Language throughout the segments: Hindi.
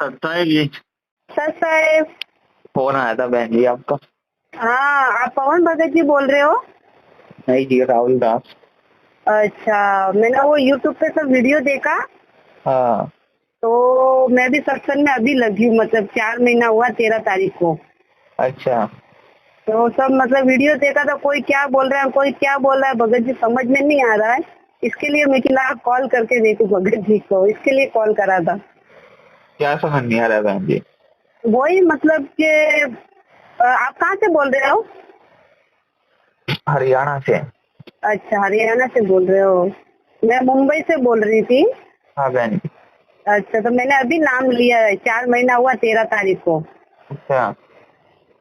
सत्ता है जी। सर साहेब, फोन आया था बहन जी आपका। हाँ आप पवन भगत जी बोल रहे हो? नहीं जी, राहुल दास। अच्छा, मैंने वो यूट्यूब पे सब वीडियो देखा हाँ। तो मैं भी सत्संग में अभी लगी हूँ, मतलब 4 महीना हुआ 13 तारीख को। अच्छा। तो सब मतलब वीडियो देखा था, कोई क्या बोल रहा है कोई क्या बोल रहा है, भगत जी समझ में नहीं आ रहा है। इसके लिए मैं किला कॉल करके देखूं भगत जी को, इसके लिए कॉल करा था। क्या समझ नहीं आ रहा है बहन जी? वही मतलब कि आप कहाँ से बोल रहे हो? हरियाणा से। अच्छा, हरियाणा से बोल रहे हो। मैं मुंबई से बोल रही थी। हाँ बहन जी। अच्छा, तो मैंने अभी नाम लिया है, 4 महीना हुआ 13 तारीख को। अच्छा।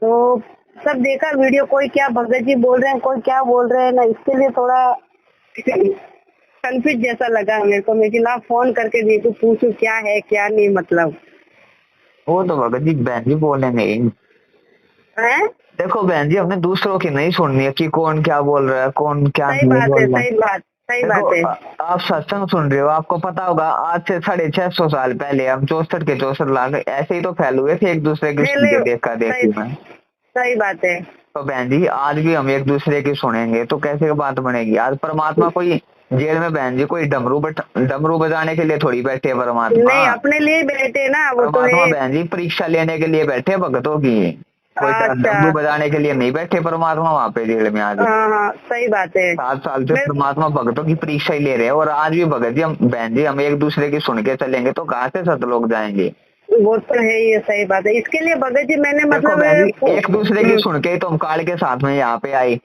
तो सब देखा वीडियो, कोई क्या भगत जी बोल रहे हैं कोई क्या बोल रहे हैं ना, इसके लिए थोड़ा कंफ्यूज जैसा लगा मेरे को। मैं ला फोन करके देखूं, पूछूं क्या है क्या नहीं, मतलब वो तो भगत जी बहन जी बोलेंगे ही। है। देखो बहन जी, हमने दूसरों की नहीं सुननी है कि कौन क्या बोल रहा है, कौन क्या सही नहीं बात है, बोल रहा है। सही बात, सही देखो बात है। आप सत्संग सुन रहे हो, आपको पता होगा आज से 650 साल पहले हम 64 के 64 लाख ऐसे ही तो फैल हुए थे एक दूसरे की सुन पहले के, देखा सही, देखी में। सही बात है। तो बहन जी आज भी हम एक दूसरे की सुनेंगे तो कैसे बात बनेगी? आज परमात्मा कोई जेल में बहन जी कोई डमरू बजाने के लिए थोड़ी बैठे परमात्मा। नहीं, अपने लिए बैठे ना, वो तो परमात्मा है। बहन जी परीक्षा लेने के लिए बैठे भगतों की। कोई अच्छा, डमरू बजाने के लिए नहीं बैठे परमात्मा वहां पे जेल में आज। हाँ हाँ, सही बात है। 7 साल से मैं परमात्मा भगतों की परीक्षा ही ले रहे हैं, और आज भी भगत जी हम बहन जी हम एक दूसरे की सुन के चलेंगे तो कहाँ से सतलोक जाएंगे? वो तो है, ये सही बात है। इसके लिए भगत जी मैंने देखो बहन जी, मतलब एक दूसरे की सुन के ही तो हम काल के साथ में यहाँ पे आए।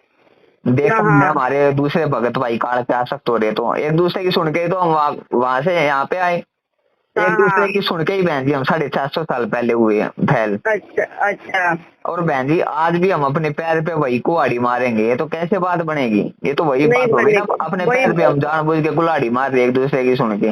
देखो हाँ हमने हाँ हमारे दूसरे भगत भाई काल पे आसक्त हो रहे, तो एक दूसरे की सुन के ही तो हम वहां से यहाँ पे आए। हाँ एक दूसरे हाँ। की सुन के ही बहन जी हम 450 साल पहले हुए हैं फैल। अच्छा अच्छा। और बहन जी आज भी हम अपने पैर पे वही कुल्हाड़ी मारेंगे, ये तो कैसे बात बनेगी? ये तो वही नहीं बात होगी ना, बनेगी, अपने वही पैर पे हम जानबूझ के कुल्हाड़ी मार रहे एक दूसरे की सुन के।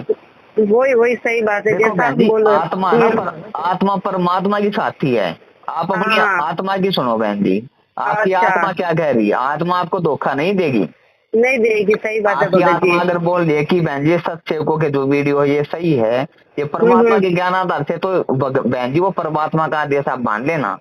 वही वही सही बात है, देखो जैसा बहन आप जी बोलो। आत्मा ना आत्मा परमात्मा की साथी है। आप हाँ अपनी हाँ। आत्मा की सुनो बहन जी। आपकी अच्छा, आत्मा क्या कह रही है? आत्मा आपको धोखा नहीं देगी। नहीं देगी, सही बात है आपकी भगत जी। आत्मा अगर बोल रही है कि बहन जी सत्सेवकों के जो वीडियो है ये सही है, ये परमात्मा हम्म। के ज्ञान आधार से, तो बहन जी वो परमात्मा का आदेश आप मान लेना।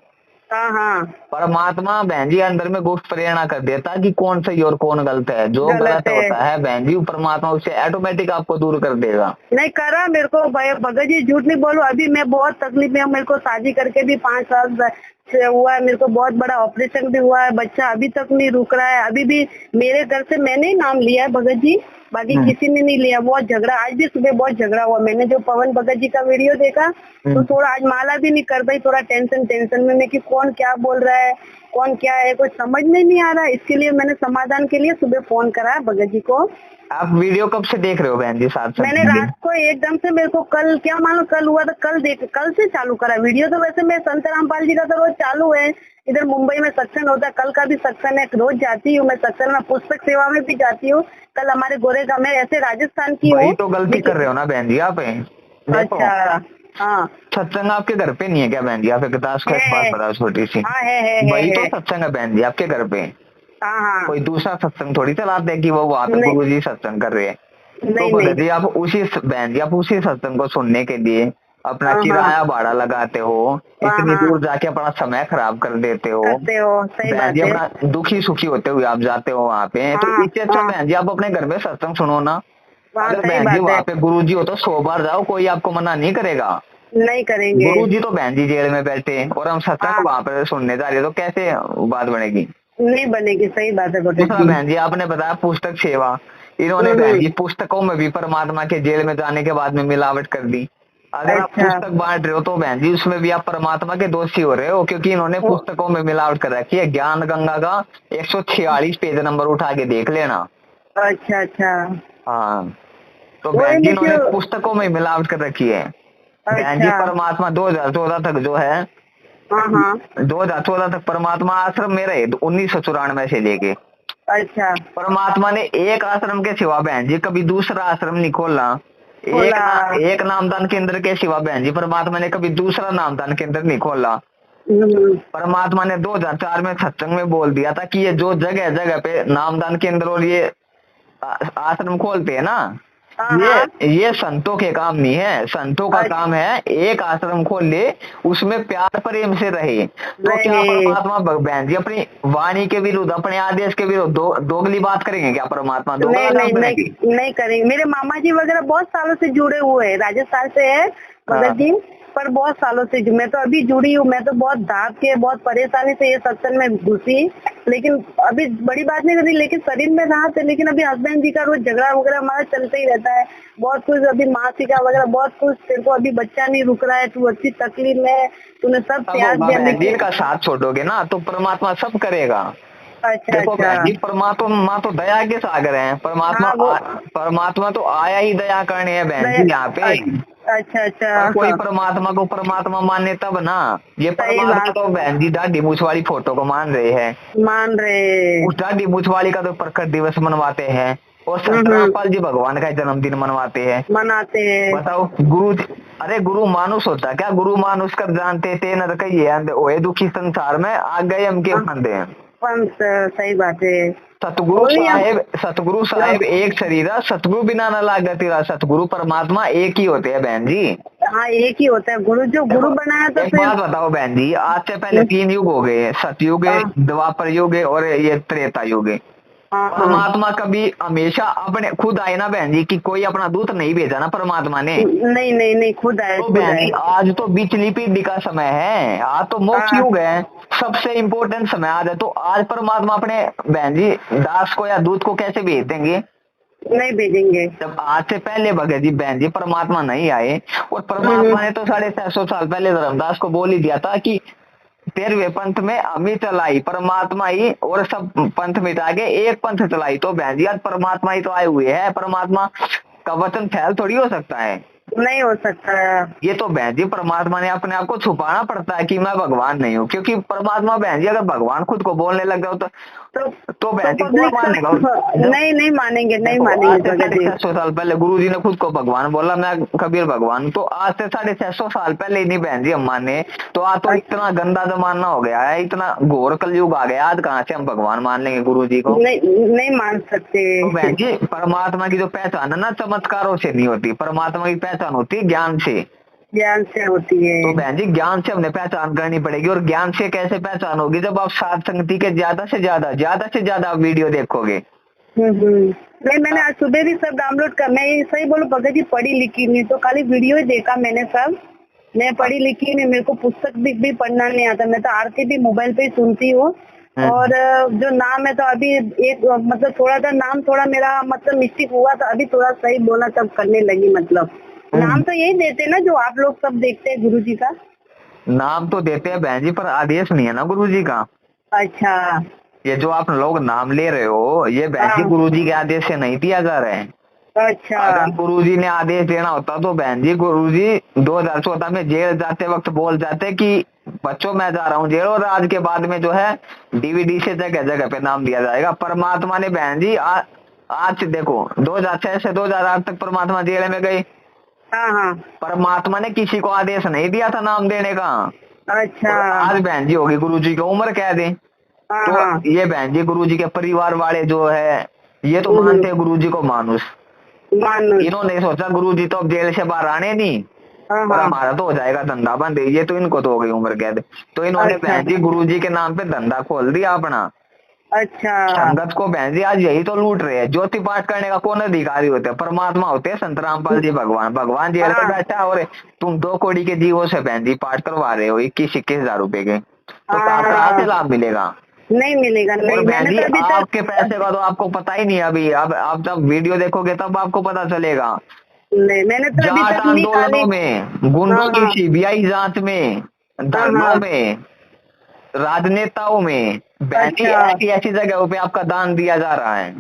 हाँ हाँ। परमात्मा बहन जी अंदर में गुप्त प्रेरणा कर देता कि कौन सही और कौन गलत है। जो गलत गलत है। होता है बहन जी परमात्मा उससे ऑटोमेटिक आपको दूर कर देगा। नहीं करा मेरे को भगत जी, झूठ नहीं बोलूं, अभी मैं बहुत तकलीफ में हूं। मेरे को शादी करके भी 5 साल से हुआ है, मेरे को बहुत बड़ा ऑपरेशन भी हुआ है, बच्चा अभी तक नहीं रुक रहा है। अभी भी मेरे घर से मैंने ही नाम लिया है भगत जी, बाकी किसी ने नहीं लिया। बहुत झगड़ा, आज भी सुबह बहुत झगड़ा हुआ। मैंने जो पवन भगत जी का वीडियो देखा तो थोड़ा आज माला भी नहीं कर पाई, थोड़ा टेंशन में मैं कि कौन क्या बोल रहा है कौन क्या है, कुछ समझ में नहीं आ रहा। इसके लिए मैंने समाधान के लिए सुबह फोन करा भगत जी को। आप वीडियो कब से देख रहे हो बहन जी? साथ साथ मैंने रात को एकदम से, मेरे को कल क्या मालूम कल हुआ था, कल से चालू करा वीडियो। तो वैसे मैं संत रामपाल जी का तो रोज चालू है, इधर मुंबई में सत्संग होता है, कल का भी सत्संग है, रोज जाती हूँ मैं सत्संग में, पुस्तक सेवा में भी जाती हूँ। कल हमारे गोरेगांव में, ऐसे राजस्थान की वही हूँ तो गलती कर रहे हो ना बहन जी आप। देखो अच्छा, हाँ सत्संग आपके घर पे नहीं है क्या बहन जी? आप एक दास का एक बात है, बताओ छोटी सी। हाँ वही तो है। सत्संग है बहन जी आपके घर पे। हाँ हाँ। कोई दूसरा सत्संग थोड़ी चलाते हैं कि वो वहां पे नहीं गुरु जी सत्संग कर रहे हैं। तो नहीं नहीं। भगत जी आप उसी बहन जी आप उसी सत्संग को सुनने के लिए अपना हाँ हाँ किराया भाड़ा लगाते हो, हाँ इतनी हाँ। दूर जाके अपना समय खराब कर देते हो। करते हो, सही बहन जी बात है। अपना दुखी सुखी होते हुए आप जाते हो वहां पे, तो हाँ इससे अच्छा हाँ बहन जी आप अपने घर में सत्संग सुनो ना। हाँ, अगर सही बहन जी बात है। वहां पे गुरु जी हो तो 100 बार जाओ, कोई आपको मना नहीं करेगा। नहीं करेंगे। गुरु जी तो बहन जी जेल में बैठे हैं और हम सत्संग हाँ, वहां पर सुनने जा रहे हैं, तो कैसे बात बनेगी? नहीं बनेगी, सही बात है भगत दूसरा जी। बहन जी आपने बताया पुस्तक सेवा। इन्होंने बहन हम्म। जी पुस्तकों में भी परमात्मा के जेल में जाने के बाद में मिलावट कर दी। अगर आप अच्छा। पुस्तक बांट रहे हो तो बहन जी उसमें भी आप परमात्मा के दोषी हो रहे हो, क्योंकि इन्होंने ओ, पुस्तकों में मिलावट कर रखी है। ज्ञान गंगा का 146 पेज नंबर उठा के देख लेना। अच्छा अच्छा। हाँ। तो वही बहन जी मैं इन्होंने क्यों। पुस्तकों में मिलावट कर रखी है। बहन जी अच्छा। परमात्मा 2014 तक जो है, हाँ हाँ। 2014 तक परमात्मा आश्रम में रहे, 1994 से लेके। अच्छा। परमात्मा ने एक आश्रम के सिवा बहन जी कभी दूसरा आश्रम नहीं खोला। बोला। एक नामदान केंद्र के सिवा बहन जी परमात्मा ने कभी दूसरा नामदान केंद्र नहीं खोला। हम्म। परमात्मा ने 2004 में सत्संग में बोल दिया था कि ये जो जगह जगह पे नामदान केंद्र और ये आश्रम खोलते हैं ना, हाँ हाँ। ये संतों के काम नहीं है। संतों का अच्छा। काम है एक आश्रम खोल ले, उसमें प्यार प्रेम से रहे। तो क्या रहे। परमात्मा बहन जी अपनी वाणी के विरुद्ध, अपने आदेश के विरुद्ध दोगली बात करेंगे क्या? परमात्मा नहीं दोगला काम नहीं करेंगे? नहीं नहीं करेंगे। मेरे मामा जी वगैरह बहुत सालों से जुड़े हुए हैं, राजस्थान से है भगत जी, पर बहुत सालों से मैं तो अभी जुड़ी हूँ। मैं तो बहुत दाब के बहुत परेशानी से ये सत्संग में घुसी, लेकिन अभी बड़ी बात नहीं करी, लेकिन शरीर में राहत है। लेकिन अभी हस्बैंड जी का रोज झगड़ा वगैरह हमारा चलता ही रहता है, बहुत कुछ अभी मासिका वगैरह बहुत कुछ। तेरे को अभी बच्चा नहीं रुक रहा है, तू अच्छी तकलीफ में, तूने सब त्याग दिया। बहन जी लेकिन का साथ छोड़ोगे ना तो परमात्मा सब करेगा। अच्छा देखो अच्छा। बहन जी, परमात्मा तो दया के सागर है। हाँ वो परमात्मा तो आया ही दया करने है बहन जी यहाँ पे। अच्छा अच्छा। पर कोई हाँ, परमात्मा को परमात्मा माने तब ना। ये सही परमात्मा बात। तो बहन जी दाढ़ी मूछ वाली फोटो को मान रहे हैं। मान रहे। उस दाढ़ी मूछ वाली का तो प्रकट दिवस मनवाते हैं, और हम्म। सतरामपाल जी भगवान का जन्मदिन मनवाते हैं। मनाते हैं। बताओ गुरु अरे गुरु मानुष होता क्या? गुरु मानुष कर जानते थे नर कहिए ओए दुखी संसार में आ गए हम के फंदे। पंत सही बात है। सतगुरु साहेब एक शरीर, सतगुरु बिना न लागे तेरा। सतगुरु परमात्मा एक ही होते हैं बहन जी। हाँ एक ही होता है गुरु, जो गुरु बनाया तो एक फिर। बात बताओ बहन जी, आज से पहले 3 युग हो गए, सतयुग है, हाँ द्वापर युग है और ये त्रेता युग है। हाँ हाँ। परमात्मा कभी हमेशा अपने खुद आए ना बहन जी, कि कोई अपना दूत नहीं भेजा ना परमात्मा ने। नहीं नहीं नहीं, खुद आए तो खुद बहन आए। जी आज तो बिचली पीढ़ी का समय है, आज तो मोक्ष हाँ युग है, सबसे इम्पोर्टेंट समय आज है। तो आज परमात्मा अपने बहन जी दास को या दूत को कैसे भेज देंगे? नहीं भेजेंगे। जब आज से पहले भगत जी बहन जी परमात्मा नहीं आए, और परमात्मा ने तो 650 साल पहले धर्मदास को बोल ही दिया था कि 13वें पंथ में अमी चलाई परमात्मा ही, और सब पंथ मिटा के एक पंथ चलाई। तो बहन जी आज परमात्मा ही तो आए हुए हैं। परमात्मा का वचन फैल थोड़ी हो सकता है। नहीं हो सकता है। ये तो बहन जी परमात्मा ने अपने आप को छुपाना पड़ता है कि मैं भगवान नहीं हूँ, क्योंकि परमात्मा बहन जी अगर भगवान खुद को बोलने लग जाओ तो बहन जी कौन पब्लिक मानेगा? नहीं नहीं मानेंगे, नहीं देखो, मानेंगे आज से भगत जी। 650 साल पहले गुरु जी ने खुद को भगवान बोला, मैं कबीर भगवान। तो आज से 650 साल पहले ही नहीं बहन जी हम माने, तो आज तो इतना गंदा जमाना हो गया है, इतना घोर कलयुग आ गया, आज कहाँ से हम भगवान मान लेंगे गुरु जी को? नहीं नहीं मान सकते। तो बहन जी परमात्मा की जो पहचान है ना, चमत्कारों से नहीं होती। परमात्मा की पहचान होती है ज्ञान से। ज्ञान से होती है। तो बहन जी ज्ञान से हमने पहचान करनी पड़ेगी। और ज्ञान से कैसे पहचान होगी? जब आप साध संगति के ज्यादा से ज्यादा आप वीडियो देखोगे। नहीं मैंने आज सुबह भी सब डाउनलोड कर, मैं ये सही बोलूं भगत जी, पढ़ी लिखी नहीं, तो खाली वीडियो ही देखा मैंने सब। मैं पढ़ी लिखी नहीं, मेरे को पुस्तक भी पढ़ना नहीं आता। मैं तो आरती भी मोबाइल पे ही सुनती हूँ। और जो नाम है तो अभी एक मतलब थोड़ा सा नाम थोड़ा मेरा मतलब मिस्टेक हुआ, तो अभी थोड़ा सही बोला तब करने लगी। मतलब नाम तो यही देते ना जो आप लोग सब देखते हैं गुरु जी का। नाम तो देते हैं बहन जी, पर आदेश नहीं है ना गुरु जी का। अच्छा। ये जो आप लोग नाम ले रहे हो, ये बहन जी गुरु जी के आदेश से नहीं दिया जा रहा है। अच्छा। अगर गुरु जी ने आदेश देना होता तो बहन जी गुरु जी 2014 में जेल जाते वक्त बोल जाते कि बच्चों मैं जा रहा हूँ जेल, और आज के बाद में जो है डीवीडी से जगह जगह पे नाम दिया जाएगा। परमात्मा ने बहन जी आज देखो 2006 से 2008 तक परमात्मा जेल में गए। हाँ हाँ। परमात्मा ने किसी को आदेश नहीं दिया था नाम देने का। अच्छा। आज बहन जी होगी गुरु जी की उम्र कह दे, हाँ तो हाँ। ये बहन जी गुरु जी के परिवार वाले जो है ये तो मानते हैं गुरु जी को मानुष। इन्होंने सोचा गुरु जी तो अब जेल से बाहर आने नहीं, और हमारा तो हो जाएगा धंधा बंद। ये तो इनको तो हो गई उम्र कैद, तो इन्होंने बहन जी गुरु जी के नाम पे धंधा खोल दिया अपना। अच्छा। संगत को बहन जी आज यही तो लूट रहे हैं। ज्योति पाठ करने का कौन अधिकारी होते हैं? परमात्मा होते हैं, संत रामपाल जी भगवान जेल में बैठा, और तुम 2 कौड़ी के जीवों से बहन जी पाठ करवा रहे हो 21-21 रुपए के, तो कहाँ से लाभ मिलेगा? नहीं मिलेगा। नहीं बहन जी मैंने तो आपके पैसे का तो आपको पता ही नहीं अभी। अब आप जब वीडियो देखोगे तब आपको पता चलेगा। नहीं मैंने तो अभी जाट तक नहीं आंदोलनों में, गुंडों की सीबीआई जांच में, धर्मों में, राजनेताओं में बहन जी ऐसी जगहों पे आपका दान दिया जा रहा है।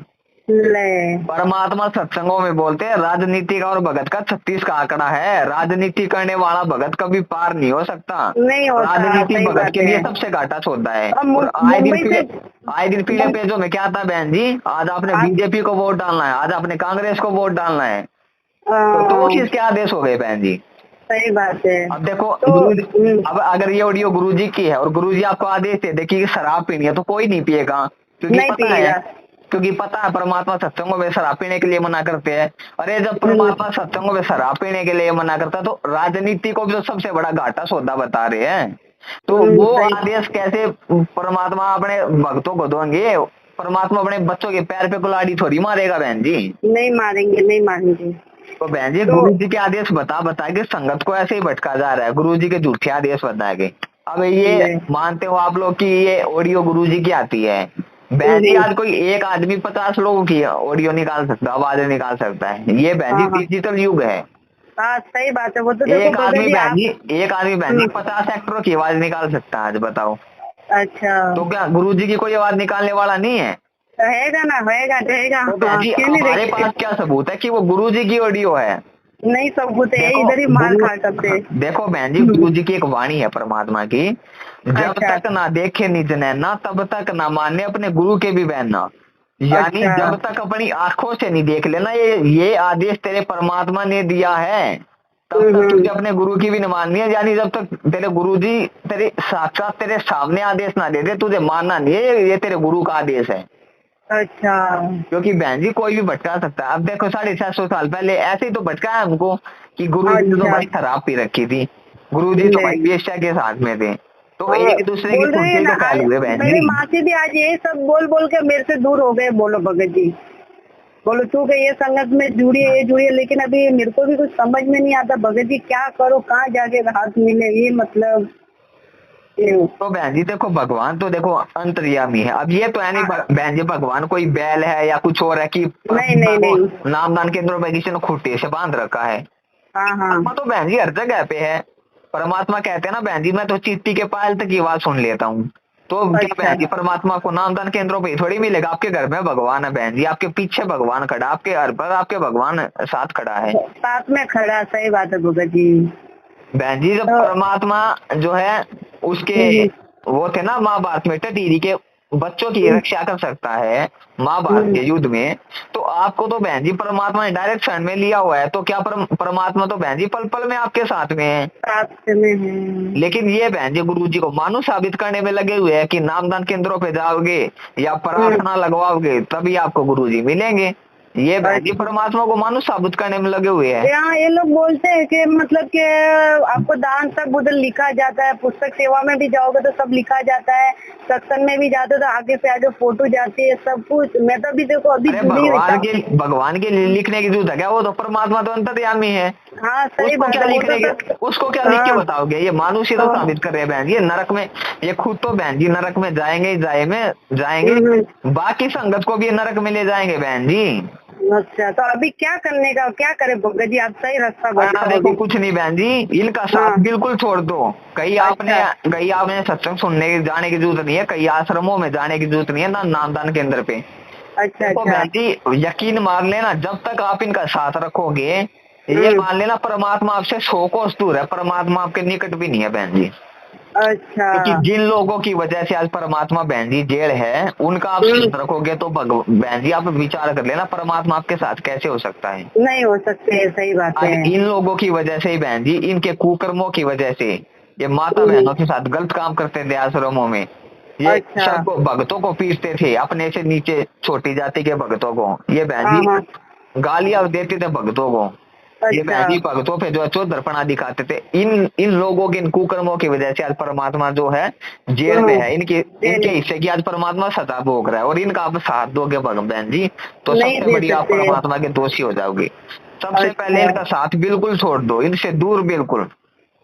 परमात्मा सत्संगों में बोलते हैं राजनीति का और भगत का 36 का आंकड़ा है। राजनीति करने वाला भगत कभी पार नहीं हो सकता। नहीं होता। राजनीति भगत के लिए सबसे घाटा सौदा है। और आए दिन पीले पेजों में क्या था बहन जी? आज आपने बीजेपी को वोट डालना है, आज आपने कांग्रेस को वोट डालना है, तो वो चीज के आदेश हो गए बहन जी। सही बात है। अब देखो अब अगर ये ऑडियो गुरुजी की है और गुरुजी आपको आदेश दे दे कि शराब पीनी है, तो कोई नहीं पिएगा, क्योंकि पता है क्योंकि पता है परमात्मा सत्संगों में शराब पीने के लिए मना करते हैं। अरे जब परमात्मा सत्संगों में शराब पीने के लिए मना करता है तो राजनीति को भी तो सबसे बड़ा घाटा सौदा बता रहे हैं। तो वो आदेश कैसे परमात्मा अपने भक्तों को देंगे? परमात्मा अपने बच्चों के पैर पे कुल्हाड़ी थोड़ी मारेगा बहन जी। नहीं मारेंगे, नहीं मारेंगे। तो बहन जी गुरु जी के आदेश बता के संगत को ऐसे ही भटका जा रहा है, गुरु जी के झूठे आदेश बता के। अब ये मानते हो आप लोग कि ये ऑडियो गुरु जी की आती है? बहन जी आज कोई एक आदमी 50 लोगों की ऑडियो निकाल सकता है, आवाज निकाल सकता है। ये बहन जी डिजिटल युग है। हाँ सही बात है। वो तो एक आदमी बहन जी 50 एक्टरों की आवाज निकाल सकता है, आज बताओ। अच्छा तो क्या गुरु जी की कोई आवाज निकालने वाला नहीं है? रहेगा ना, रहेगा। तो बहन जी हमारे पास क्या सबूत है कि वो गुरु जी की ऑडियो है? नहीं सबूत है, इधर ही मार खा सकते। देखो बहन जी गुरु जी की एक वाणी है परमात्मा की, जब तक ना देखे निज नैना तब तक ना माने अपने गुरु के भी बहना। यानी जब तक अपनी आंखों से नहीं देख लेना ये आदेश तेरे परमात्मा ने दिया है, तब तक तुझे अपने गुरु की भी न माननी है। यानी जब तक तेरे गुरु जी तेरे साक्षात तेरे सामने आदेश ना दे दे तुझे मानना नहीं है, ये तेरे गुरु का आदेश है। अच्छा। क्योंकि बहन जी कोई भी भटका सकता है। अब देखो 750 साल पहले ऐसे ही तो भटकाया हमको कि गुरु जी तो भाई शराब पी रखी थी, गुरु जी तो भाई वेश्या के साथ में थे, तो एक दूसरे की सुनते तो ख्याल हुए बहन जी। माँ से भी आज यही सब बोल बोल के मेरे से दूर हो गए। बोलो भगत जी, बोलो तू के ये संगत में जुड़िए, लेकिन अभी मेरे को भी कुछ समझ में नहीं आता भगत जी, क्या करो, कहाँ जाके हाथ मिले, ये मतलब। तो बहन जी देखो भगवान तो देखो अंतर्यामी है। अब ये तो है नहीं बहन जी भगवान कोई बैल है या कुछ और है कि नहीं। नामदान केंद्रों में किसी ने खूंटे से बांध रखा है। हाँ तो बहन जी हर जगह पे है। परमात्मा कहते हैं ना बहन जी मैं तो चींटी के पायल तक की आवाज सुन लेता हूँ। तो क्या बहन जी परमात्मा को नामदान केंद्रों पे थोड़ी मिलेगा? आपके घर में भगवान है बहन जी, आपके पीछे भगवान खड़ा, आपके घर पर आपके भगवान साथ खड़ा है, साथ में खड़ा। सही बात है भगत जी। बहन जी जब परमात्मा जो है उसके वो थे ना महाभारत में टीरी के बच्चों की रक्षा कर सकता है महाभारत के युद्ध में, तो आपको तो बहन जी परमात्मा ने डायरेक्ट शरण में लिया हुआ है। तो क्या परमात्मा तो बहन जी पल पल में आपके साथ में है, लेकिन ये बहन जी गुरु जी को मानुष साबित करने में लगे हुए हैं कि नामदान केंद्रों पे जाओगे या प्रार्थना लगवाओगे तभी आपको गुरु जी मिलेंगे। ये बहन जी परमात्मा को मानुष साबित करने में लगे हुए हैं। यहाँ ये लोग बोलते हैं कि मतलब कि आपको दान सब उधर लिखा जाता है, पुस्तक सेवा में भी जाओगे तो सब लिखा जाता है, सत्संग में भी जाते तो आगे से आगे फोटो जाती है, सब कुछ। मैं तो अभी देखो अभी भगवान के लिए लिखने की जरूरत है क्या? वो तो परमात्मा तो अंतर्यामी है। हाँ सही बात है। उसको क्या लिख के बताओगे? ये मानुष ही तो साबित कर रहे हैं बहन जी। नरक में ये खुद तो बहन जी नरक में जाएंगे, बाकी संगत को भी नरक में ले जाएंगे बहन जी। अच्छा तो अभी क्या करने का, क्या करे भगत जी? आप सही रास्ता बताओ। देखो कुछ नहीं बहन जी, इनका साथ बिल्कुल छोड़ दो। कहीं आपने सत्संग सुनने जाने की जरूरत नहीं है, कई आश्रमों में जाने की जरूरत नहीं है ना नामदान केंद्र पे। अच्छा तो बहन जी यकीन मान लेना जब तक आप इनका साथ रखोगे ये मान लेना परमात्मा आपसे 100 कोस दूर है, परमात्मा आपके निकट भी नहीं है बहन जी। अच्छा क्योंकि जिन लोगों की वजह से आज परमात्मा बहन जी जेल है उनका आप साथ रखोगे तो बहन जी आप विचार कर लेना परमात्मा आपके साथ कैसे हो सकता है? नहीं हो सकते। सही बात है। इन लोगों की वजह से ही बहन जी, इनके कुकर्मों की वजह से ये माता बहनों के साथ गलत काम करते थे आश्रमों में। ये सबको भक्तों को पीटते थे, अपने से नीचे छोटी जाति के भक्तों को। ये बहन जी गालियां देते थे भक्तों को। ये बहन जी भक्तों पे जो अचोदरपना दिखाते थे। इन लोगों के इन कुकर्मों की वजह से आज परमात्मा जो है जेल में है। इनके हिस्से की आज परमात्मा सजा भोग रहा है और इनका आप साथ दोगे बहन जी तो सबसे बड़ी आप परमात्मा के दोषी हो जाओगे। सबसे पहले इनका साथ बिल्कुल छोड़ दो, इनसे दूर बिल्कुल।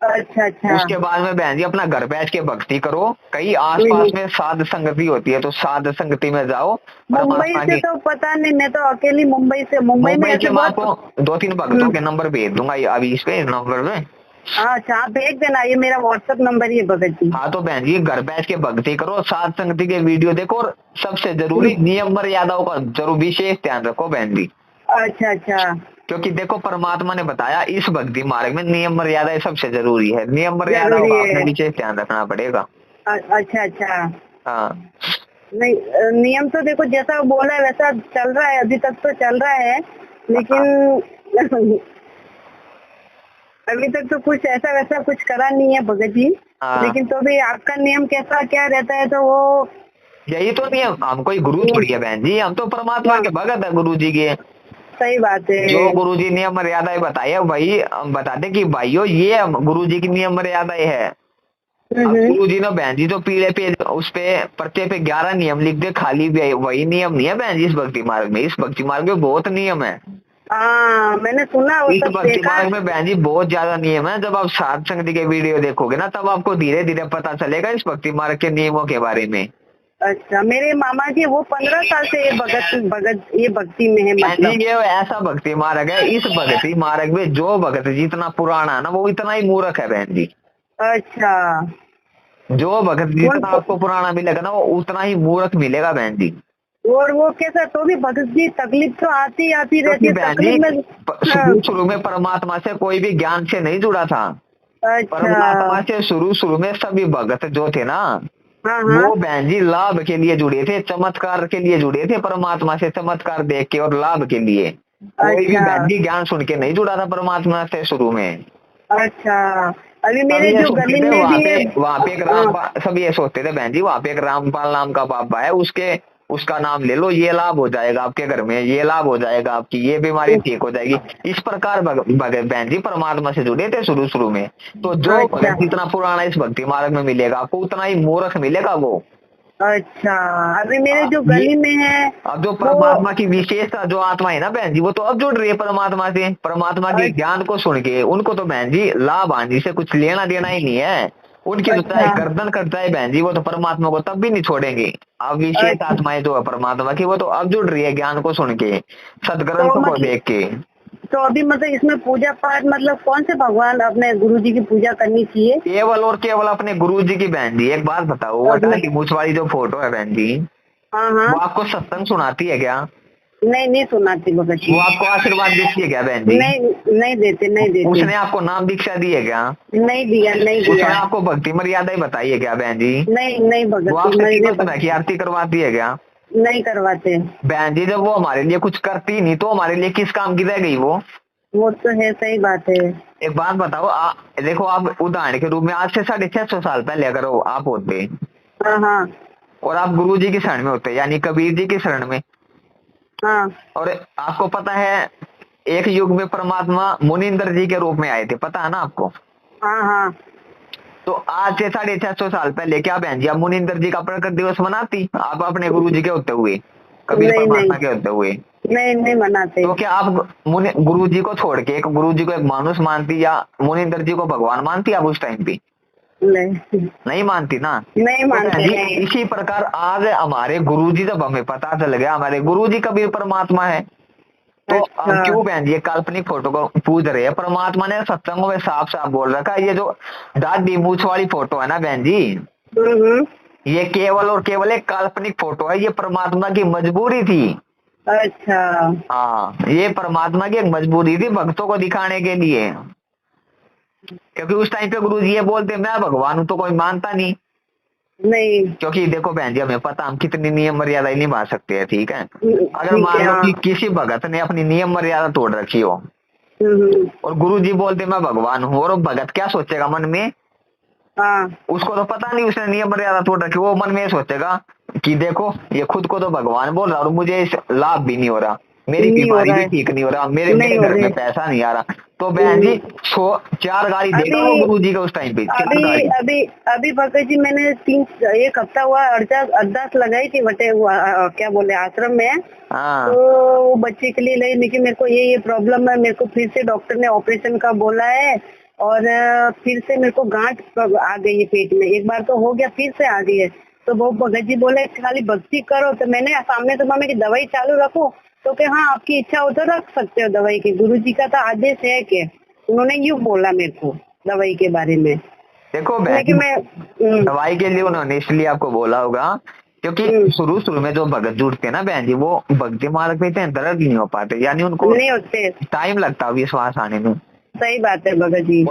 अच्छा। उसके बाद में बहन जी अपना घर बैठ के भक्ति करो। कई आसपास में साध संगति होती है तो साध संगति में जाओ। मुंबई से तो पता नहीं, मैं तो अकेली मुंबई में के मैं आपको 2-3 भक्तों के नंबर भेज दूंगा अभी इस पे नंबर में। अच्छा आप भेज देना, ये मेरा व्हाट्सएप नंबर ही है भगत जी। हाँ तो बहन जी घर बैठ के भक्ति करो, साध संगति के वीडियो देखो और सबसे जरूरी नियम मर्यादाओं का जरूर विशेष ध्यान रखो बहन जी। अच्छा क्योंकि देखो परमात्मा ने बताया इस भक्ति मार्ग में नियम मर्यादा सबसे जरूरी है। नियम मर्यादाओं का आपने विशेष ध्यान रखना पड़ेगा। अच्छा हाँ नहीं नियम तो देखो जैसा बोला है वैसा चल रहा है, अभी तक तो चल रहा है, लेकिन अभी तक तो कुछ ऐसा वैसा कुछ करा नहीं है भगत जी। लेकिन तो भी आपका नियम कैसा क्या रहता है तो वो यही तो नहीं है, हम कोई गुरु थोड़ी है बहन जी, हम तो परमात्मा के भगत है गुरु जी के। सही बात है। जो गुरु जी नियम मर्यादाएं बताई है वही हम बताते कि भाइयों ये गुरु जी की नियम मर्यादाएं है। अब गुरु जी ने बहन जी तो पीले पे उस पे पर्चे पे 11 नियम लिख दे, खाली वही नियम नहीं है बहन जी इस भक्ति मार्ग में। इस भक्ति मार्ग में बहुत नियम है। हाँ मैंने सुना वो इस सब भक्ति देखा। मार्ग में बहन जी बहुत ज्यादा नियम है। जब आप साध संगति के वीडियो देखोगे ना तब आपको धीरे धीरे पता चलेगा इस भक्ति मार्ग के नियमों के बारे में। अच्छा, मेरे मामा जी वो 15 साल से ये ये भक्ति में है मतलब। ये ऐसा भक्ति मार्ग है, इस भक्ति मार्ग में जो भक्त जितना पुराना है ना वो इतना ही मूर्ख है बहन जी। अच्छा, जो भक्त जितना आपको पुराना मिलेगा ना वो उतना ही मूर्ख मिलेगा बहन जी। और वो कैसा तो भी भगत जी तकलीफ तो आती रहती है तकलीफ में। शुरू में परमात्मा से कोई भी ज्ञान से नहीं जुड़ा था। अच्छा। परमात्मा से शुरू में सभी भगत जो थे ना वो बहन जी लाभ के लिए जुड़े थे, चमत्कार के लिए जुड़े थे परमात्मा से, चमत्कार देख के और लाभ के लिए। कोई भी बहन जी ज्ञान सुन के नहीं जुड़ा था परमात्मा से शुरू में। अच्छा, अभी मेरे जो गली में भी वहाँ पे एक रामपाल, सब ये सोचते थे बहन जी वहाँ पे एक रामपाल नाम का बाबा है, उसका नाम ले लो, ये लाभ हो जाएगा आपके घर में, ये लाभ हो जाएगा आपकी, ये बीमारी ठीक हो जाएगी। इस प्रकार बहन जी परमात्मा से जुड़े थे शुरू में। तो जो भगत जितना पुराना इस भक्ति मार्ग में मिलेगा आपको उतना ही मूर्ख मिलेगा वो। अच्छा, अभी मेरे जो गली में है अब जो परमात्मा की विशेषता जो आत्मा है ना बहन जी वो तो अब जुड़ रही है परमात्मा से। परमात्मा के ज्ञान को सुन के उनको तो बहन जी लाभ हानि से कुछ लेना देना ही नहीं है। उनकी तो चाहे गर्दन कट जाए बहन जी वो तो परमात्मा को तब भी नहीं छोड़ेंगे। अब विशेष आत्माएं जो है परमात्मा की वो तो अब जुड़ रही है ज्ञान को सुन के, सदग्रंथों को देख के। तो अभी मतलब इसमें पूजा पाठ मतलब कौन से भगवान अपने गुरु जी की पूजा करनी चाहिए? केवल और केवल अपने गुरु जी की बहन जी। एक बात बताओ, वो अटल मूछ वाली जो फोटो है बहन जी वो आपको सत्संग सुनाती है क्या? नहीं सुनाती भगत जी। वो आपको आशीर्वाद देती है क्या बहन जी? नहीं देते। उसने आपको नाम दीक्षा दी है क्या? नहीं दिया। उसने आपको भक्ति मर्यादा ही बताई है क्या बहन जी? नहीं भगत। वो आपसे की आरती करवाती है क्या? नहीं करवाते बहन जी। जब वो हमारे लिए कुछ करती नहीं तो हमारे लिए किस काम की रह गई वो तो है, सही बात है। एक बात बताओ, देखो आप उदाहरण के रूप में आज से 650 साल पहले अगर आप होते और आप गुरु जी की शरण में होते यानी कबीर जी की शरण में, और आपको पता है एक युग में परमात्मा मुनिंदर जी के रूप में आए थे, पता है ना आपको? तो आज से 650 साल पहले क्या बहन जी आप मुनिंदर जी का प्रकट दिवस मनाती आप अपने गुरु जी के होते हुए, कबीर परमात्मा के होते हुए? नहीं मनाते। तो क्या आप गुरु जी को छोड़ के गुरु जी को एक मानुष मानती या मुनिंदर जी को भगवान मानती आप उस टाइम पे? नहीं मानती ना। नहीं मानते। तो इसी प्रकार आज हमारे गुरु जी जब हमें पता चल गया हमारे गुरु जी कबीर परमात्मा है तो हम क्यों बहन जी काल्पनिक फोटो को पूज रहे हैं? परमात्मा ने सत्संगों में साफ साफ बोल रखा है ये जो दादी मूछ वाली फोटो है ना बहन जी ये केवल और केवल एक काल्पनिक फोटो है, ये परमात्मा की मजबूरी थी। अच्छा। हाँ, ये परमात्मा की एक मजबूरी थी भक्तों को दिखाने के लिए, क्योंकि उस टाइम पे गुरु जी ये बोलते मैं भगवान हूँ तो कोई मानता नहीं। क्योंकि देखो बहन जी हमें पता हम कितनी नियम मर्यादा निभा सकते हैं, ठीक है? अगर मान लो कि किसी भगत ने अपनी नियम मर्यादा तोड़ रखी हो और गुरु जी बोलते मैं भगवान हूँ, और भगत क्या सोचेगा मन में? उसको तो पता नहीं उसने नियम मर्यादा तोड़ रखी, वो मन में सोचेगा कि देखो ये खुद को तो भगवान बोल रहा और मुझे इस लाभ भी नहीं हो रहा, मेरी बीमारी भी ठीक नहीं हो रहा, मेरे घर में पैसा नहीं आ रहा। तो बहन जी 4 गाड़ी देगा वो गुरु जी का उस टाइम पे। अभी भगत जी मैंने 1 हफ्ता हुआ अरदास लगाई थी बटे क्या बोले आश्रम में। तो वो बच्चे के लिए लाई लेकिन मेरे को ये प्रॉब्लम है, मेरे को फिर से डॉक्टर ने ऑपरेशन का बोला है और फिर से मेरे को गांठ आ गई है पेट में। एक बार तो हो गया फिर से आ गई है। तो वो भगत जी बोले खाली भक्ति करो। तो मैंने सामने तो मामे की दवाई चालू रखो तो क्या हाँ आपकी इच्छा हो तो रख सकते हो दवाई की, गुरु जी का तो आदेश है कि उन्होंने यूँ बोला मेरे को दवाई के बारे में। देखो मैं दवाई के लिए उन्होंने इसलिए आपको बोला होगा क्योंकि शुरू में जो भगत जुड़ते ना बहन जी वो भक्ति मार्ग में दर्द नहीं हो पाते, यानी उनको नहीं होते, टाइम लगता विश्वास आने में। सही बात है भगत जी।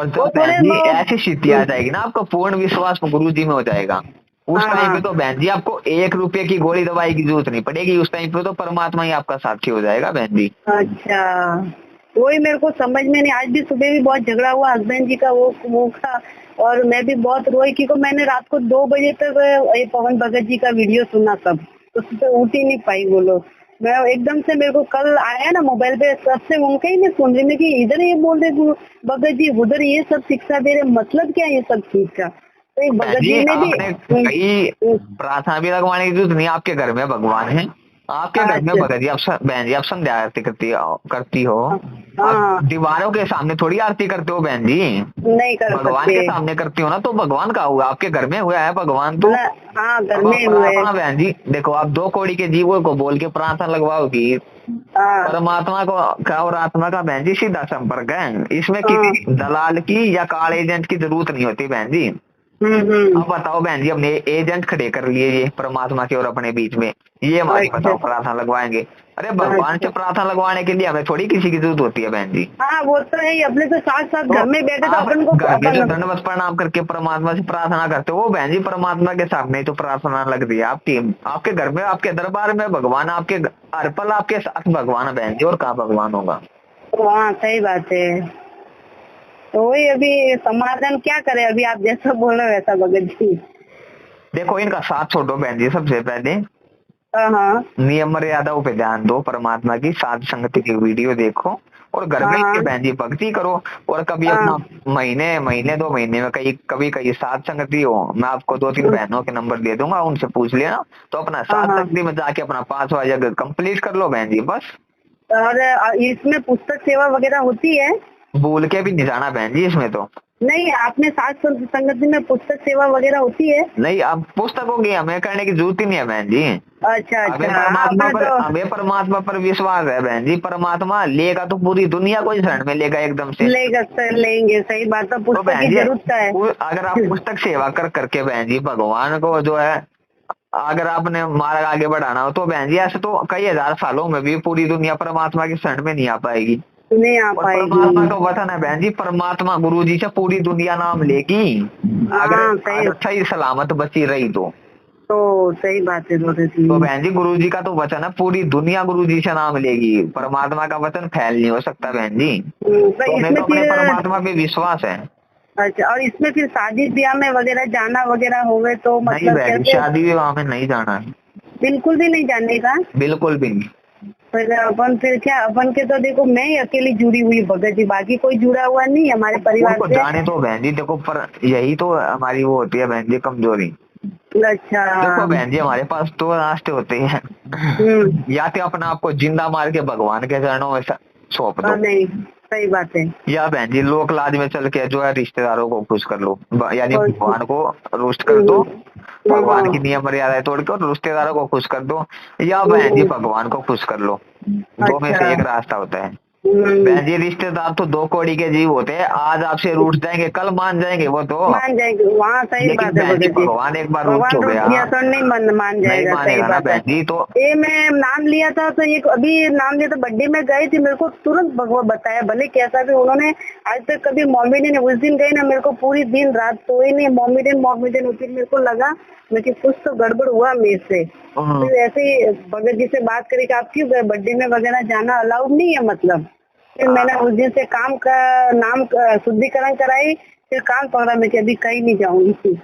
ऐसी स्थिति आ जाएगी ना आपको पूर्ण विश्वास गुरु जी में हो जाएगा, उस टाइम पे तो बहन जी आपको 1 रुपए की गोली दवाई की जरूरत नहीं पड़ेगी, उस टाइम पे तो परमात्मा ही आपका साथी हो जाएगा बहन जी। अच्छा, वही मेरे को समझ में नहीं। आज भी सुबह भी बहुत झगड़ा हुआ हस्बैंड जी का वो का, और मैं भी बहुत रोई क्योंकि मैंने रात को 2 बजे तक ये पवन भगत जी का वीडियो सुना सब, उससे उठ ही नहीं पाई वो लोग। मैं एकदम से मेरे को कल आया ना मोबाइल पे, सबसे उनका ही मैं सुन रही, मैं कि इधर ये बोल रहे भगत जी, उधर ये सब शिक्षा दे रहे, मतलब क्या ये सब चीज का। तो एक भगत जी ने भी कहीं प्रार्थना भी लगवाने की जरूरत नहीं, आपके घर में भगवान है, आपके घर में भगत जी, बहन जी आप संध्या आरती करती हो, आप दीवारों के सामने थोड़ी आरती करते हो बहन जी, नहीं कर भगवान के सामने करती हो ना, तो भगवान का हुआ, आपके घर में हुआ है भगवान तो। हाँ घर में हुए। बहन जी देखो, आप 2 कौड़ी के जीवों को बोल के प्रार्थना लगवाओगी, परमात्मा को का और आत्मा का बहन जी सीधा संपर्क है, इसमें किसी दलाल की या कार एजेंट की जरूरत नहीं होती बहन जी। अब बताओ बहन जी, हमने एजेंट खड़े कर लिए ये परमात्मा के और अपने बीच में, ये हमारी बताओ प्रार्थना लगवाएंगे? अरे भगवान से प्रार्थना लगवाने के लिए हमें थोड़ी किसी की जरूरत होती है बहन जी। हाँ वो तो है, अपने तो साथ घर में बैठे तो अपन को दंडवत प्रणाम करके परमात्मा से प्रार्थना करते हो, वो बहन जी परमात्मा के सामने तो प्रार्थना लग रही है आपकी, आपके घर में आपके दरबार में भगवान, आपके हर पल आपके साथ भगवान है बहन जी, और कहाँ भगवान होगा। हाँ सही बात है। तो वही अभी समाधान क्या करे, अभी आप जैसा बोल रहे हो वैसा भगत जी। देखो इनका साथ छोड़ो बहन जी, सबसे पहले नियम मर्यादाओं पे ध्यान दो, परमात्मा की साध संगति की वीडियो देखो, और घर में ही बहन जी भक्ति करो, और कभी अपना महीने 2 महीने में कभी साध संगति हो, मैं आपको 2-3 बहनों के नंबर दे दूंगा, उनसे पूछ लेना, तो अपना साध संगति में जाके अपना 5वां जगह कंप्लीट कर लो बहन जी बस। और इसमें पुस्तक सेवा वगैरह होती है? भूल के भी नहीं जाना बहन जी इसमें तो। नहीं, आपने साध संगति में पुस्तक सेवा वगैरह होती है? नहीं, अब पुस्तकों की हमें करने की जरूरत ही नहीं है बहन जी। अच्छा हमें परमात्मा पर विश्वास है बहन जी, परमात्मा लेगा तो पूरी दुनिया को शरण में लेगा एकदम से लेंगे। सही बात है, पुस्तक की जरूरत है। अगर आप पुस्तक सेवा करके बहन जी भगवान को जो है अगर आपने मार्ग आगे बढ़ाना हो, तो बहन जी ऐसे तो कई हजार सालों में भी पूरी दुनिया परमात्मा की शरण में नहीं आ पाएगी, नहीं आ पाएगी। परमात्मा का वचन है बहन जी, परमात्मा गुरु जी से पूरी दुनिया नाम लेगी, अगर सही सलामत बची रही तो सही बात है। तो बहन जी गुरु जी का तो वचन है, पूरी दुनिया गुरु जी से नाम लेगी, परमात्मा का वचन फैल नहीं हो सकता बहन जी, तो हमें तो अपने परमात्मा पे विश्वास है। अच्छा, और इसमें फिर शादी ब्याह में वगैरह जाना वगैरह होवे तो मतलब नहीं, शादी विवाह में नहीं जाना है, बिल्कुल भी नहीं जाने का, बिल्कुल भी नहीं। अपन फिर क्या, अपन के तो देखो मैं ही अकेली जुड़ी हुई भगत जी, बाकी कोई जुड़ा हुआ नहीं हमारे परिवार से। जाने तो बहन जी देखो, पर यही तो हमारी वो होती है बहन जी कमजोरी। अच्छा देखो बहन जी, हमारे पास 2 रास्ते होते हैं, या तो अपना आपको जिंदा मार के भगवान के चरणों में सौंप दो, नहीं सही बात है, या बहन जी लोक लाज में चल के जो है रिश्तेदारों को खुश कर लो, यानी भगवान को रुष्ट कर दो, भगवान की नियम मर्यादाएं तोड़ के और रिश्तेदारों को खुश कर दो, या बहन जी भगवान को खुश कर लो, 2 में से एक रास्ता होता है। बहन जी रिश्तेदार तो 2 कौड़ी के जीव होते हैं, आज आपसे रूठ जाएंगे कल मान जाएंगे, वो तो मान जाएंगे, वहाँ सही बात है। भगवान एक बार रूठ हो गया तो नहीं मान जाएगा, सही बात है जी। तो ये मैं नाम लिया था, तो ये अभी नाम लिया था बर्थडे में गई थी, मेरे को तुरंत भगवान बताया, भले कैसा भी उन्होंने आज तक कभी मोमेडियन, उस दिन गई ना मेरे को पूरी दिन रात सोई नहीं, मोमेडियन होती, मेरे को लगा कि कुछ तो गड़बड़ हुआ मेरे से। फिर ऐसे ही भगत जी से बात करी कि आप क्यों गए, बर्थडे में वगैरह जाना अलाउड नहीं है मतलब। फिर मैंने उस दिन से काम का नाम शुद्धिकरण कराई, फिर काम पकड़ा मैं कि अभी कहीं नहीं जाऊंगी।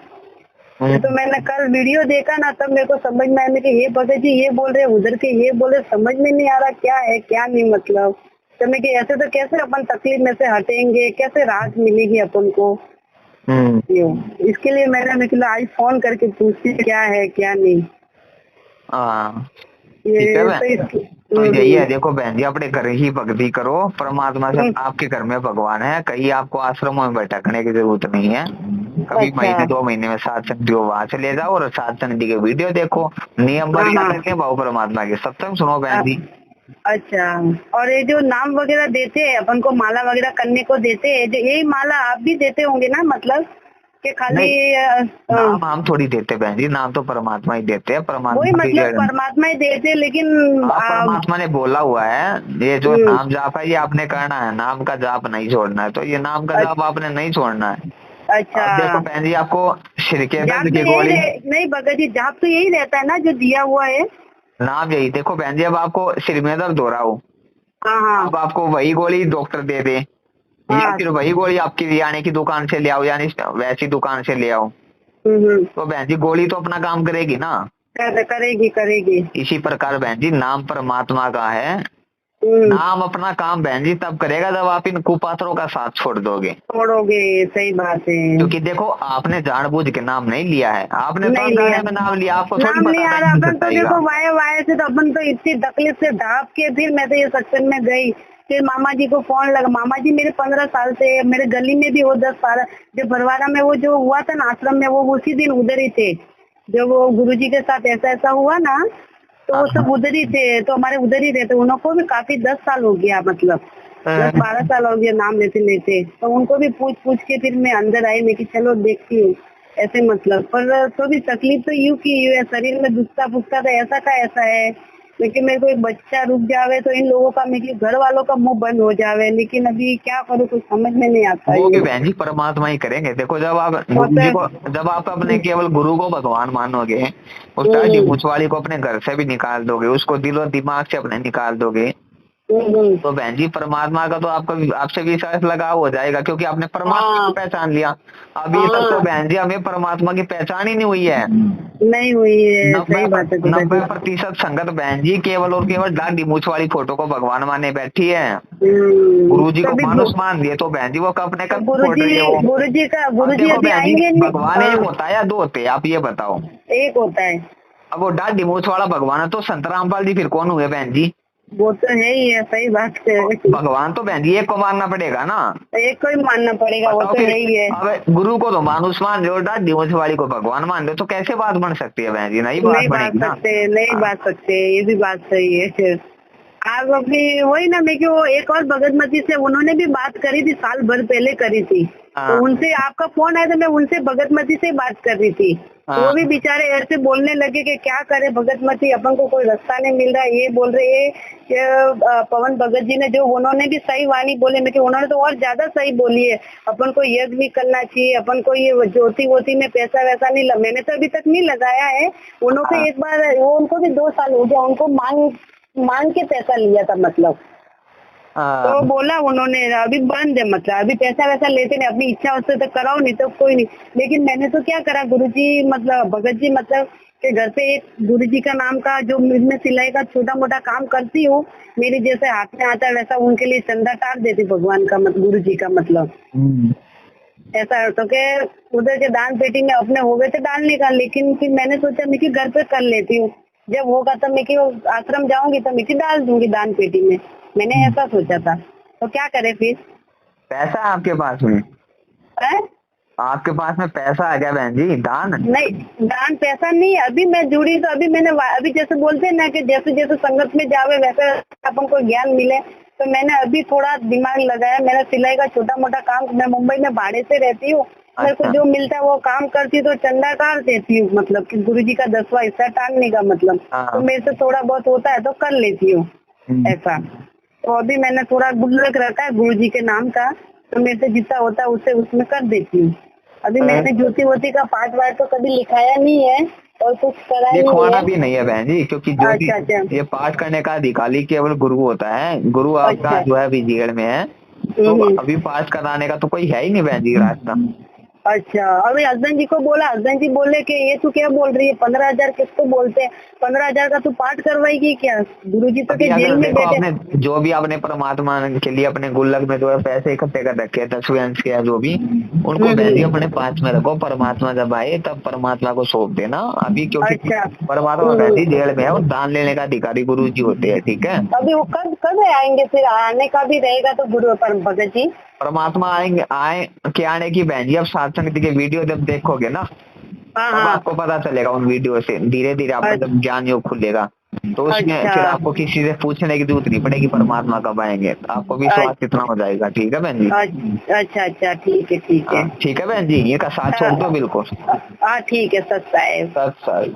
तो मैंने कल वीडियो देखा ना, तब मेरे को समझ में आया कि ये भगत जी ये बोल रहे, उधर के ये बोल रहे, समझ में नहीं आ रहा क्या है क्या नहीं मतलब। तो मैं कि ऐसे तो कैसे अपन तकलीफ में से हटेंगे, कैसे राहत मिलेगी अपन को। इसके लिए मैंने आज फोन करके पूछती क्या है क्या नहीं। तो यही है, देखो बहन जी अपने घर ही भक्ति करो, परमात्मा से आपके घर में भगवान है, कहीं आपको आश्रमों में भटकने की जरूरत नहीं है, कभी महीने 2 महीने में साध संगति वहां से ले जाओ, और साध संगति के वीडियो देखो, नियम मर्यादा के भाव परमात्मा के सत्संग सुनो बहन जी। अच्छा, और ये जो नाम वगैरह देते हैं अपन को, माला वगैरह करने को देते हैं, जो यही माला आप भी देते होंगे ना, मतलब कि खाली नाम हम थोड़ी देते बहन जी, नाम तो परमात्मा ही देते हैं, परमात्मा मतलब परमात्मा ही देते हैं, लेकिन परमात्मा ने बोला हुआ है ये जो नाम जाप है ये आपने करना है, नाम का जाप नहीं छोड़ना है, तो ये नाम का जाप आपने नहीं छोड़ना है। अच्छा देखो बहन जी, आपको श्रीके की गोली नहीं भगत जी, जाप तो यही रहता है ना जो दिया हुआ है, नाम यही। देखो बहन जी, अब आपको सिर में दर्द हो रहा हो, हाँ अब आपको वही गोली डॉक्टर दे दे, या हाँ। फिर वही गोली आपकी रियाने की दुकान से ले आओ, यानी वैसी दुकान से ले आओ, तो बहन जी गोली तो अपना काम करेगी ना। करेगी करेगी। इसी प्रकार बहन जी नाम परमात्मा का है, नाम अपना काम बहन जी तब करेगा जब आप इन कुपात्रों का साथ छोड़ोगे। सही बात है। क्योंकि देखो आपने जानबूझ के नाम नहीं लिया है, आपने तो नहीं लिया में नाम लिया, आपको थोड़ी नाम नहीं पता आ था रहा। इन अपन तो सच्चाई का। देखो वाये से तो अपन तो इतनी तकलीफ से ढाप के फिर मैं तो ये सत्संग में गई। फिर मामा जी को फोन लगा। मामा जी मेरे 15 साल से मेरे गली में भी वो 10 साल जो भरवाड़ा में वो जो हुआ था ना आश्रम में, वो उसी दिन उधर ही थे। जो वो गुरुजी के साथ ऐसा हुआ ना, तो वो सब उधर ही थे, तो हमारे उधर ही रहते। उनको भी काफी 10 साल हो गया, मतलब 10-12 साल हो गया नाम लेते लेते। तो उनको भी पूछ के फिर मैं अंदर आई, मैं कि चलो देखती हूँ ऐसे, मतलब। पर तो भी तकलीफ तो यूं की यूं है, शरीर में दुखता फुकता तो ऐसा का ऐसा है। लेकिन मेरे को एक बच्चा रुक जावे तो इन लोगों का, मेरे घर वालों का मुंह बंद हो जावे। लेकिन अभी क्या करूँ, कुछ समझ में नहीं आता। वो भी बहन जी परमात्मा ही करेंगे। देखो जब आप गुरु जी को, जब आप अपने केवल गुरु को भगवान मानोगे, उस दाढ़ी मूंछ वाली को अपने घर से भी निकाल दोगे, उसको दिलो दिमाग से अपने निकाल दोगे, तो बहन जी परमात्मा का तो आपका आपसे विश्वास लगाव हो जाएगा, क्योंकि आपने परमात्मा को पहचान लिया। अभी तक तो बहन जी हमें परमात्मा की पहचान ही नहीं हुई है। नहीं हुई है। सही बात है। 90% संगत बहन जी केवल और केवल दाढ़ी मूंछ वाली फोटो को भगवान माने बैठी है। गुरु जी को मानुष मान दिए तो बहन जी वो अपने कब छोड़ रही है। वो गुरु जी अभी आएंगे नहीं। भगवान एक होता है या दो होते हैं, आप ये बताओ। एक होता है। अब वो दाढ़ी मूंछ वाला भगवान है तो संत रामपाल जी फिर कौन हुए बहन जी? वो तो है ही है। सही बात है। भगवान तो बहन जी एक को मानना पड़ेगा ना। एक को ही मानना पड़ेगा, वो तो है ही है। अब गुरु को तो मानुष मान रहे हो, दाढ़ी मूंछ वाली को भगवान मान रहे हो, तो कैसे बात बन सकती है बहन जी? नहीं बात सकते। ये भी बात सही है। आप अपनी वही ना, मैं वो एक और भगतमती से उन्होंने भी बात करी थी, साल भर पहले करी थी। तो उनसे आपका फोन आया था, मैं उनसे भगतमती से बात कर रही थी। तो वो भी बेचारे ऐसे बोलने लगे कि क्या करे भगतमती, अपन को कोई रास्ता नहीं मिल रहा। ये बोल रहे हैं कि पवन भगत जी ने जो, उन्होंने भी सही वाणी बोले, लेकिन उन्होंने तो और ज्यादा सही बोली है। अपन को यज्ञ भी करना चाहिए, अपन को ये ज्योति वोति में पैसा वैसा नहीं मैंने तो अभी तक नहीं लगाया है। उन्होंने एक बार, वो उनको भी 2 साल हो गया, उनको मांग के पैसा लिया था, मतलब। तो बोला उन्होंने अभी बंद है, मतलब अभी पैसा वैसा लेते नहीं, अपनी इच्छा उससे तो कराओ, नहीं तो कोई नहीं। लेकिन मैंने तो क्या करा, गुरुजी मतलब भगत जी मतलब के घर पे एक गुरुजी का नाम का जो मैं सिलाई का छोटा मोटा काम करती हूँ, मेरे जैसे हाथ में आता है वैसा उनके लिए चंदा टार देती भगवान का, मतलब गुरुजी का, मतलब ऐसा। तो के उधर के दान पेटी में अपने हो गए थे डालने का, लेकिन फिर मैंने सोचा मैं घर पे कर लेती हूँ, जब होगा तब मैं आश्रम जाऊंगी तो मैं डाल दूंगी दान पेटी में। मैंने ऐसा सोचा था। तो क्या करे फिर? पैसा आपके पास में है? आपके पास में पैसा आ गया बहन जी? दान नहीं, दान पैसा नहीं। अभी मैं जुड़ी तो अभी मैंने, अभी जैसे बोलते हैं ना कि जैसे जैसे संगत में जावे वैसे अपन को ज्ञान मिले, तो मैंने अभी थोड़ा दिमाग लगाया। मेरा सिलाई का छोटा मोटा काम, मैं मुंबई में भाड़े से रहती हूँ। मेरे को जो मिलता है वो काम करती हूँ, तो चंदा टार देती हूँ, मतलब कि गुरुजी का 10वां हिस्सा टारने का, मतलब। तो मेरे से थोड़ा बहुत होता है तो कर लेती हूँ ऐसा। तो अभी मैंने थोड़ा गुल्लक रखा है गुरुजी के नाम का, तो मेरे से जितना होता है उससे उसमें कर देती हूँ। अभी मैंने ज्योति वोति का पाठ वाठ तो कभी लिखाया नहीं है और कुछ करा लिखवाना भी नहीं है बहन जी, क्योंकि ज्योति ये पाठ करने का अधिकारी केवल गुरु होता है। गुरु आपका जो है विजयगढ़ में है, तो अभी पाठ कराने का तो कोई है ही नहीं बहन जी रास्ता। अच्छा, अभी हस्बैंड जी को बोला, हस्बैंड जी बोले कि ये तू क्या बोल रही है, 15,000 किसको बोलते हैं, 15,000 का तू पाठ करवाएगी क्या? गुरुजी तो के जेल में बैठे। आपने जो भी आपने परमात्मा के लिए अपने गुल्लक में जो है पैसे इकट्ठे कर रखे हैं, 10वें अंश के जो भी, उनको बहन जी अपने पास में रखो। परमात्मा जब आए तब परमात्मा को सौंप देना अभी, क्योंकि परमात्मा बहन जी जेल में है और दान लेने का अधिकारी गुरु जी होते हैं, ठीक है। अभी वो कब आएंगे? फिर आने का भी रहेगा तो गुरु भगत जी परमात्मा आने की बहन जी, अब सात्संग के वीडियो जब देखोगे ना, तब आपको पता चलेगा उन वीडियो से। धीरे धीरे आपको जब ज्ञान योग खुलेगा तो उसमें फिर आपको किसी से पूछने की जरूरत नहीं पड़ेगी परमात्मा कब आएंगे, आपको विश्वास कितना हो जाएगा। ठीक है बहन जी? अच्छा, ठीक है ठीक है बहन जी, ये का साथ छोड़ दो बिल्कुल। ठीक है। सत्साई।